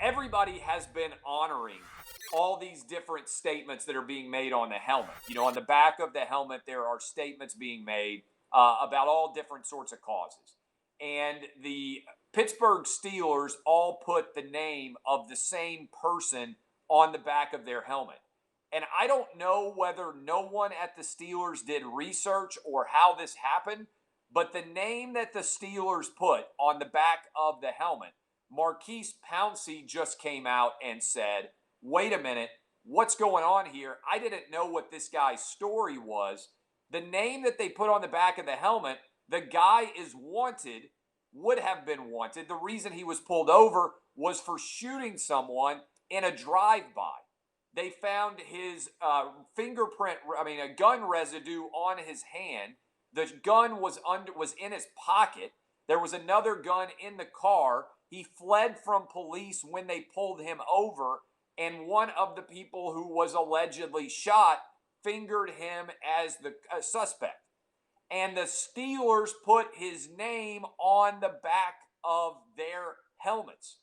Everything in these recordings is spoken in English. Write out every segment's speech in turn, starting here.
everybody has been honoring all these different statements that are being made on the helmet. You know, on the back of the helmet, there are statements being made about all different sorts of causes. And the Pittsburgh Steelers all put the name of the same person on the back of their helmet. And I don't know whether no one at the Steelers did research or how this happened, but the name that the Steelers put on the back of the helmet, Marquise Pouncey just came out and said, wait a minute, what's going on here? I didn't know what this guy's story was. The name that they put on the back of the helmet, the guy is wanted, would have been wanted. The reason he was pulled over was for shooting someone in a drive-by. They found his a gun residue on his hand. The gun was in his pocket. There was another gun in the car. He fled from police when they pulled him over, and one of the people who was allegedly shot fingered him as the suspect. And the Steelers put his name on the back of their helmets.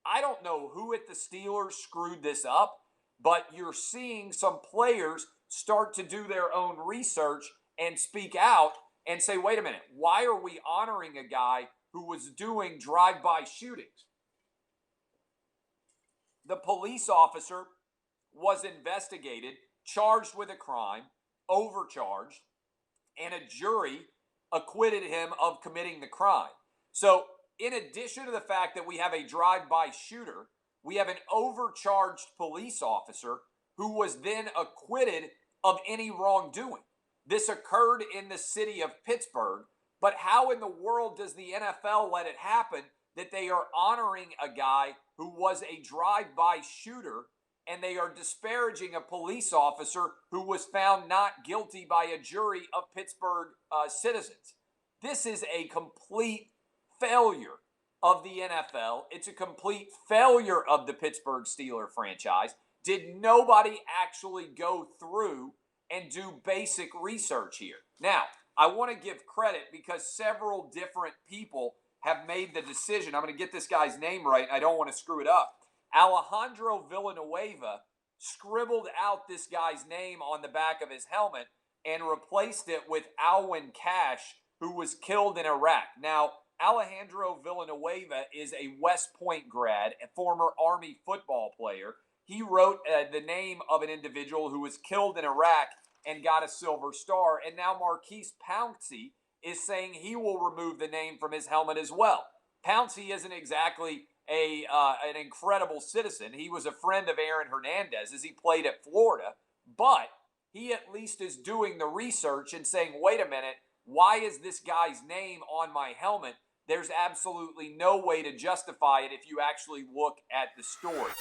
I don't know who at the Steelers screwed this up, but you're seeing some players start to do their own research and speak out and say, wait a minute, why are we honoring a guy who was doing drive-by shootings? The police officer was investigated, charged with a crime, overcharged, and a jury acquitted him of committing the crime. So in addition to the fact that we have a drive-by shooter, we have an overcharged police officer who was then acquitted of any wrongdoing. This occurred in the city of Pittsburgh, but how in the world does the NFL let it happen that they are honoring a guy who was a drive-by shooter and they are disparaging a police officer who was found not guilty by a jury of Pittsburgh citizens? This is a complete failure of the NFL. It's a complete failure of the Pittsburgh Steelers franchise. Did nobody actually go through and do basic research here? Now, I want to give credit because several different people have made the decision. I'm going to get this guy's name right. I don't want to screw it up. Alejandro Villanueva scribbled out this guy's name on the back of his helmet and replaced it with Alwyn Cash, who was killed in Iraq. Now, Alejandro Villanueva is a West Point grad, a former Army football player. He wrote the name of an individual who was killed in Iraq and got a Silver Star. And now Marquise Pouncey is saying he will remove the name from his helmet as well. Pouncey isn't exactly an incredible citizen. He was a friend of Aaron Hernandez as he played at Florida, but he at least is doing the research and saying, wait a minute, why is this guy's name on my helmet? There's absolutely no way to justify it if you actually look at the story.